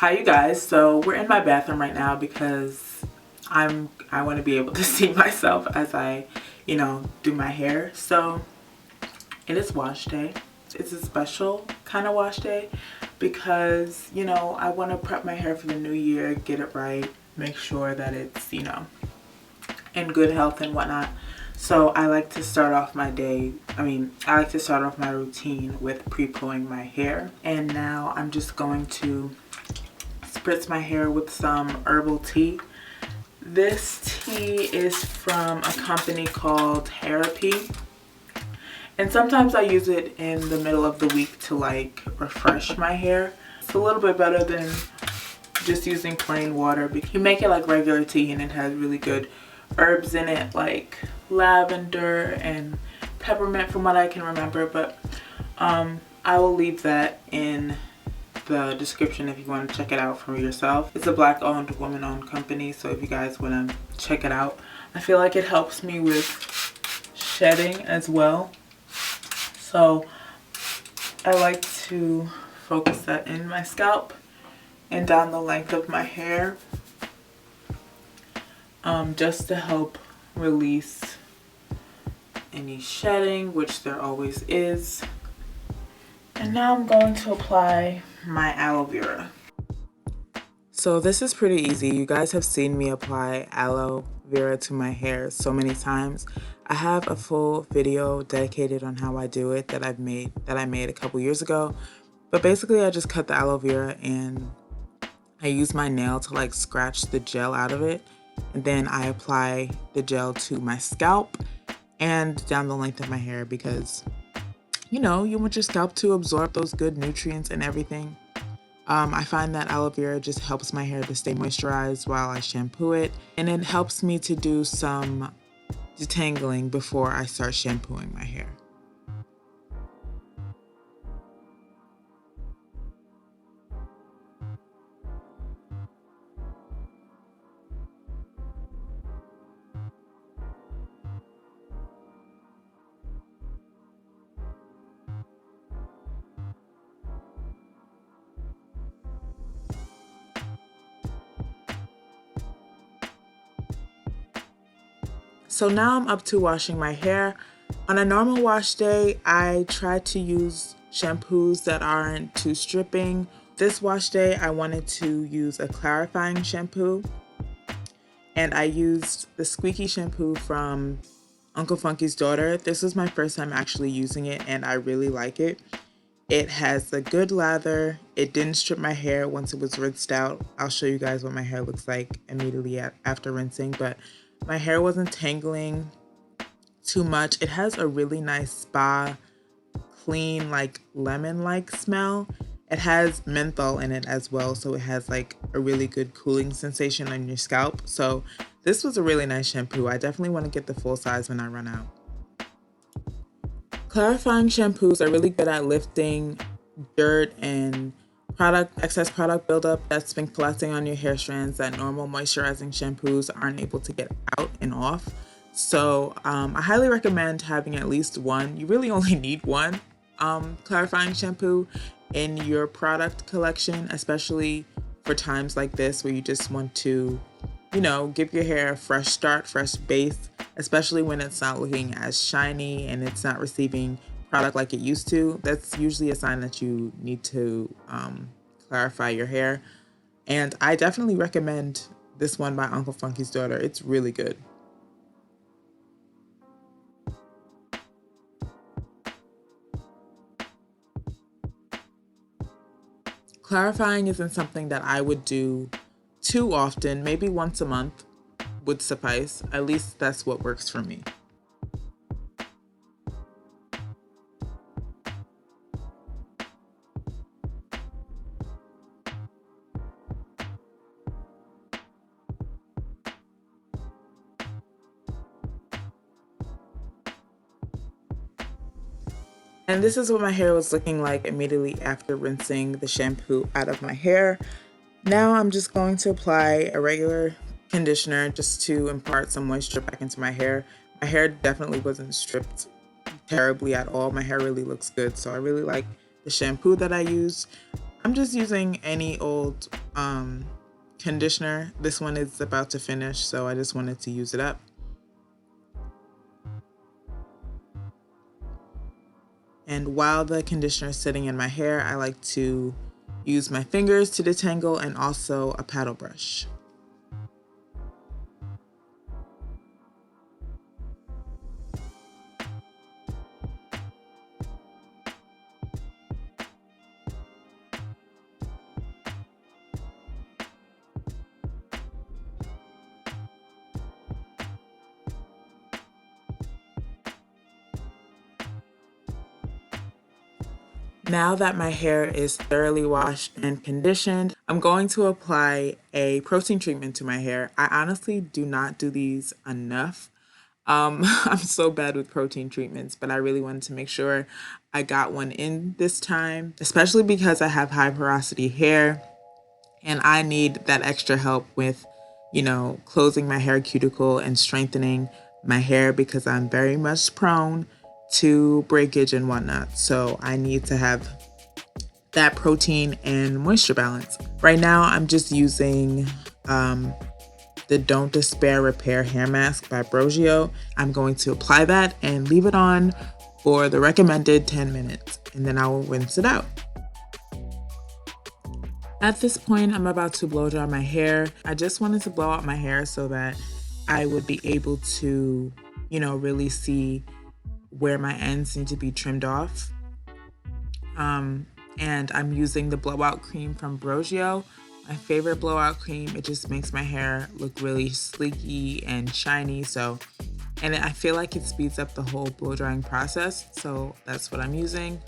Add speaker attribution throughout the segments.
Speaker 1: Hi you guys, so we're in my bathroom right now because I want to be able to see myself as I, do my hair. So it is wash day. It's a special kind of wash day because, I want to prep my hair for the new year, get it right, make sure that it's, in good health and whatnot. So I like to start off my day, I like to start off my routine with pre-pooing my hair. And now I'm just going to spritz my hair with some herbal tea. This tea is from a company called Therapy. And sometimes I use it in the middle of the week to refresh my hair. It's a little bit better than just using plain water because you make it like regular tea and it has really good herbs in it like lavender and peppermint from what I can remember. But I will leave that in the description if you want to check it out for yourself. It's a black owned, woman owned company, so if you guys want to check it out. I feel like it helps me with shedding as well, so I like to focus that in my scalp and down the length of my hair, just to help release any shedding, which there always is. And now I'm going to apply my aloe vera. So this is pretty easy. You guys have seen me apply aloe vera to my hair so many times. I have a full video dedicated on how I do it that I made a couple years ago. But basically I just cut the aloe vera and I use my nail to scratch the gel out of it. And then I apply the gel to my scalp and down the length of my hair because you want your scalp to absorb those good nutrients and everything. I find that aloe vera just helps my hair to stay moisturized while I shampoo it. And it helps me to do some detangling before I start shampooing my hair. So now I'm up to washing my hair. On a normal wash day, I try to use shampoos that aren't too stripping. This wash day, I wanted to use a clarifying shampoo. And I used the Squeaky shampoo from Uncle Funky's daughter. This was my first time actually using it and I really like it. It has a good lather. It didn't strip my hair once it was rinsed out. I'll show you guys what my hair looks like immediately after rinsing, but my hair wasn't tangling too much. It has a really nice spa, clean, lemon-like smell. It has menthol in it as well, so it has a really good cooling sensation on your scalp. So this was a really nice shampoo. I definitely want to get the full size when I run out. Clarifying shampoos are really good at lifting dirt and excess product buildup that's been collecting on your hair strands that normal moisturizing shampoos aren't able to get out and off. So I highly recommend having at least one. You really only need one clarifying shampoo in your product collection, especially for times like this where you just want to, give your hair a fresh start, fresh base, especially when it's not looking as shiny and it's not receiving product like it used to. That's usually a sign that you need to clarify your hair. And I definitely recommend this one by Uncle Funky's daughter. It's really good. Clarifying isn't something that I would do too often. Maybe once a month would suffice. At least that's what works for me. And this is what my hair was looking like immediately after rinsing the shampoo out of my hair. Now I'm just going to apply a regular conditioner just to impart some moisture back into my hair. My hair definitely wasn't stripped terribly at all. My hair really looks good, so I really like the shampoo that I used. I'm just using any old conditioner. This one is about to finish, so I just wanted to use it up. And while the conditioner is sitting in my hair, I like to use my fingers to detangle and also a paddle brush. Now that my hair is thoroughly washed and conditioned, I'm going to apply a protein treatment to my hair. I honestly do not do these enough. I'm so bad with protein treatments, but I really wanted to make sure I got one in this time, especially because I have high porosity hair and I need that extra help with, closing my hair cuticle and strengthening my hair because I'm very much prone to breakage and whatnot. So I need to have that protein and moisture balance. Right now, I'm just using the Don't Despair Repair Hair Mask by Briogeo. I'm going to apply that and leave it on for the recommended 10 minutes, and then I will rinse it out. At this point, I'm about to blow dry my hair. I just wanted to blow out my hair so that I would be able to, really see where my ends need to be trimmed off. And I'm using the blowout cream from Briogeo. My favorite blowout cream. It just makes my hair look really sleeky and shiny. And I feel like it speeds up the whole blow drying process. So that's what I'm using.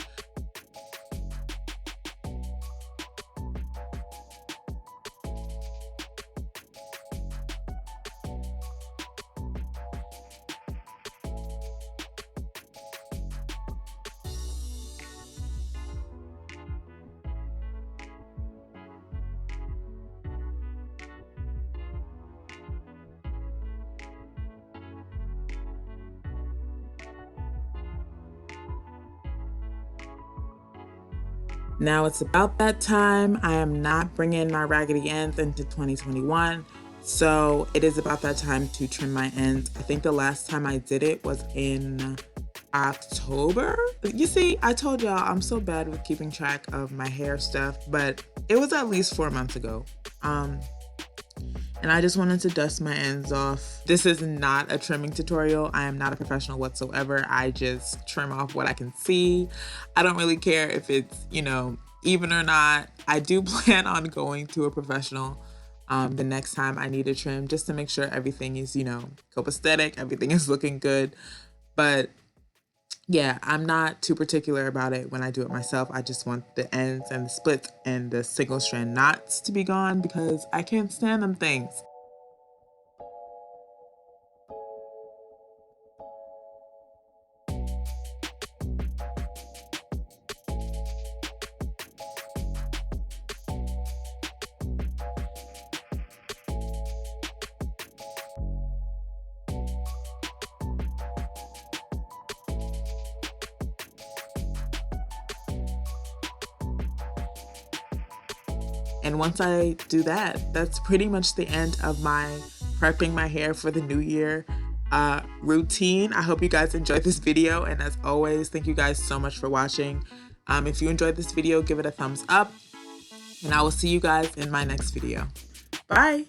Speaker 1: Now it's about that time. I am not bringing my raggedy ends into 2021. So it is about that time to trim my ends. I think the last time I did it was in October. You see, I told y'all I'm so bad with keeping track of my hair stuff, but it was at least 4 months ago. And I just wanted to dust my ends off. This is not a trimming tutorial. I am not a professional whatsoever. I just trim off what I can see. I don't really care if it's, even or not. I do plan on going to a professional the next time I need a trim just to make sure everything is, copacetic, everything is looking good. But yeah, I'm not too particular about it when I do it myself. I just want the ends and the splits and the single strand knots to be gone because I can't stand them things. And once I do that, that's pretty much the end of my prepping my hair for the new year routine. I hope you guys enjoyed this video. And as always, thank you guys so much for watching. If you enjoyed this video, give it a thumbs up. And I will see you guys in my next video. Bye.